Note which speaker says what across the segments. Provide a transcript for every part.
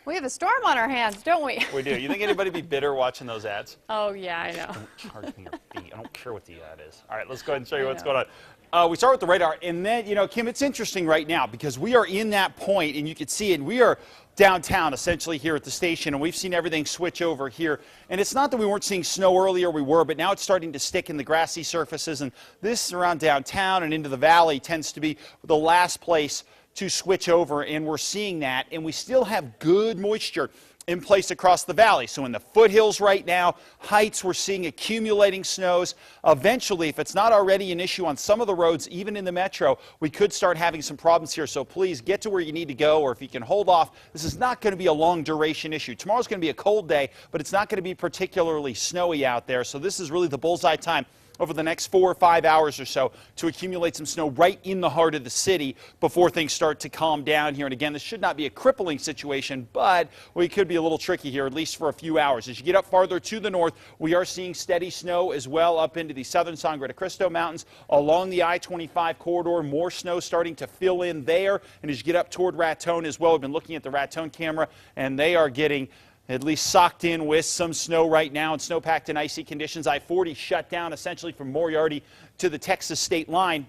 Speaker 1: We have a storm on our hands, don't we?
Speaker 2: We do. You think anybody be bitter watching those ads?
Speaker 1: Oh, yeah, I know.
Speaker 2: Don't charge me your fee. I don't care what the ad is. All right, let's go ahead and show you what's going on. We start with the radar, and then, you know, Kim, it's interesting right now because we are in that point, and you can see it. We are downtown, essentially, here at the station, and we've seen everything switch over here. And it's not that we weren't seeing snow earlier, we were, but now it's starting to stick in the grassy surfaces, and this around downtown and into the valley tends to be the last place to switch over, and we're seeing that, and we still have good moisture in place across the valley. So in the foothills right now, heights, we're seeing accumulating snows. Eventually, if it's not already an issue on some of the roads, even in the metro, we could start having some problems here. So please get to where you need to go, or if you can hold off, this is not going to be a long duration issue. Tomorrow's going to be a cold day, but it's not going to be particularly snowy out there. So this is really the bullseye time over the next 4 or 5 hours or so to accumulate some snow right in the heart of the city before things start to calm down here. And again, this should not be a crippling situation, but we could be a little tricky here, at least for a few hours. As you get up farther to the north, we are seeing steady snow as well up into the southern Sangre de Cristo Mountains. Along the I-25 corridor, more snow starting to fill in there. And as you get up toward Raton as well, we've been looking at the Raton camera, and they are getting at least socked in with some snow right now and snow-packed and icy conditions. I-40 shut down essentially from Moriarty to the Texas state line.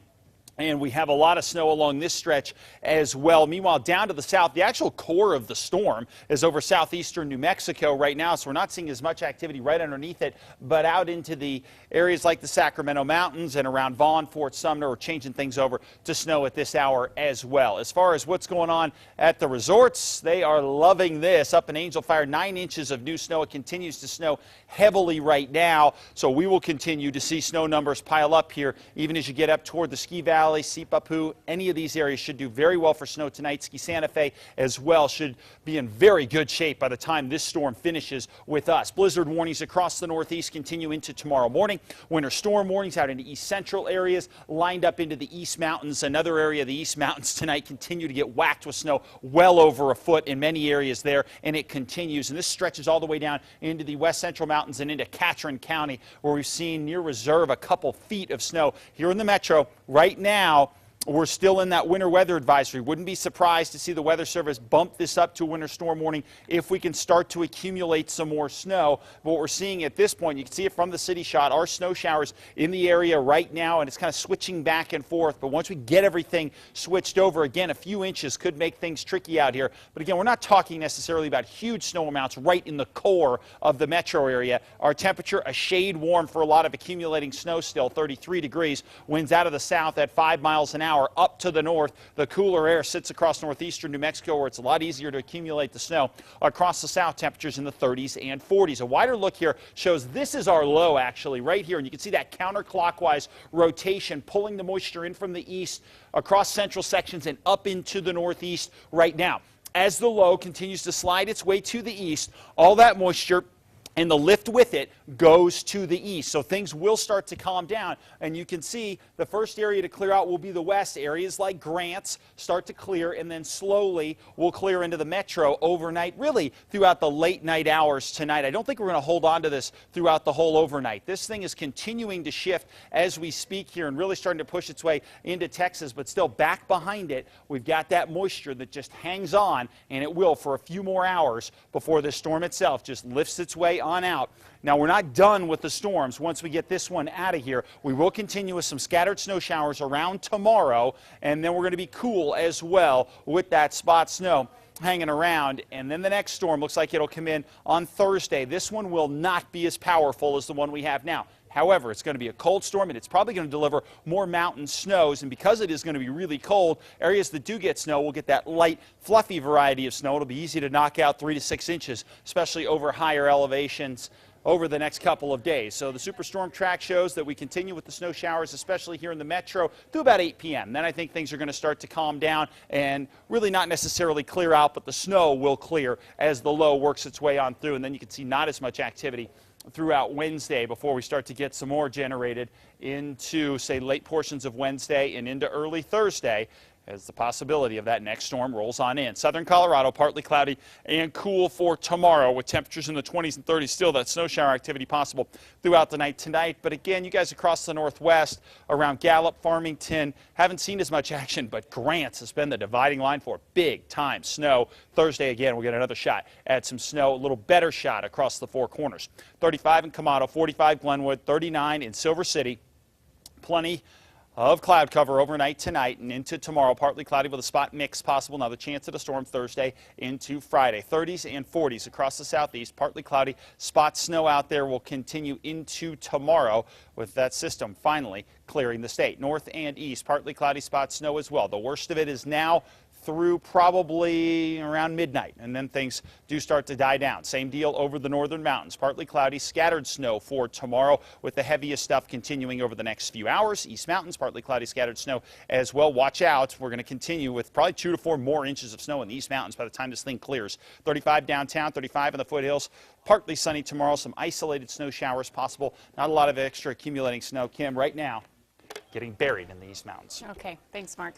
Speaker 2: And we have a lot of snow along this stretch as well. Meanwhile, down to the south, the actual core of the storm is over southeastern New Mexico right now, so we're not seeing as much activity right underneath it, but out into the areas like the Sacramento Mountains and around Vaughn, Fort Sumner, we're changing things over to snow at this hour as well. As far as what's going on at the resorts, they are loving this. Up in Angel Fire, 9 inches of new snow. It continues to snow heavily right now, so we will continue to see snow numbers pile up here, even as you get up toward the Ski Valley, Sipapu, any of these areas should do very well for snow tonight. Ski Santa Fe as well should be in very good shape by the time this storm finishes with us. Blizzard warnings across the northeast continue into tomorrow morning. Winter storm warnings out into east central areas, lined up into the East Mountains. Another area of the East Mountains tonight continue to get whacked with snow well over a foot in many areas there, and it continues. And this stretches all the way down into the west central mountains and into Catron County, where we've seen near reserve a couple feet of snow. Here in the metro right now, we're still in that winter weather advisory. Wouldn't be surprised to see the Weather Service bump this up to a winter storm warning if we can start to accumulate some more snow. But what we're seeing at this point, you can see it from the city shot, are snow showers in the area right now, and it's kind of switching back and forth. But once we get everything switched over, again, a few inches could make things tricky out here. But again, we're not talking necessarily about huge snow amounts right in the core of the metro area. Our temperature, a shade warm for a lot of accumulating snow still, 33 degrees. Winds out of the south at 5 miles an hour. Up to the north, the cooler air sits across northeastern New Mexico, where it's a lot easier to accumulate the snow. Across the south, temperatures in the 30s and 40s. A wider look here shows this is our low, actually, right here. And you can see that counterclockwise rotation pulling the moisture in from the east across central sections and up into the northeast right now. As the low continues to slide its way to the east, all that moisture and the lift with it goes to the east. So things will start to calm down. And you can see the first area to clear out will be the west. Areas like Grants start to clear, and then slowly we'll clear into the metro overnight, really throughout the late night hours tonight. I don't think we're going to hold on to this throughout the whole overnight. This thing is continuing to shift as we speak here and really starting to push its way into Texas, but still back behind it, we've got that moisture that just hangs on, and it will for a few more hours before the storm itself just lifts its way on out. Now, we're not done with the storms. Once we get this one out of here, we will continue with some scattered snow showers around tomorrow, and then we're going to be cool as well with that spot snow hanging around. And then the next storm looks like it'll come in on Thursday. This one will not be as powerful as the one we have now. However, it's going to be a cold storm, and it's probably going to deliver more mountain snows. And because it is going to be really cold, areas that do get snow will get that light, fluffy variety of snow. It'll be easy to knock out 3 to 6 inches, especially over higher elevations over the next couple of days. So the Superstorm track shows that we continue with the snow showers, especially here in the metro, through about 8 p.m. Then I think things are going to start to calm down and really not necessarily clear out, but the snow will clear as the low works its way on through. And then you can see not as much activity throughout Wednesday before we start to get some more generated into, say, late portions of Wednesday and into early Thursday, as the possibility of that next storm rolls on in. Southern Colorado, partly cloudy and cool for tomorrow with temperatures in the 20s and 30s. Still that snow shower activity possible throughout the night tonight. But again, you guys across the northwest around Gallup, Farmington, haven't seen as much action, but Grants has been the dividing line for big time snow. Thursday again, we'll get another shot at some snow, a little better shot across the Four Corners. 35 in Camado, 45 Glenwood, 39 in Silver City. Plenty of cloud cover overnight tonight and into tomorrow. Partly cloudy with a spot mix possible. Now the chance of a storm Thursday into Friday. 30s and 40s across the southeast. Partly cloudy. Spot snow out there will continue into tomorrow with that system finally clearing the state. North and east. Partly cloudy, spot snow as well. The worst of it is now through probably around midnight, and then things do start to die down. Same deal over the northern mountains. Partly cloudy, scattered snow for tomorrow with the heaviest stuff continuing over the next few hours. East Mountains, partly cloudy, scattered snow as well. Watch out. We're going to continue with probably 2 to 4 more inches of snow in the East Mountains by the time this thing clears. 35 downtown, 35 in the foothills. Partly sunny tomorrow. Some isolated snow showers possible. Not a lot of extra accumulating snow. Kim, right now, getting buried in the East Mountains.
Speaker 1: Okay, thanks, Mark.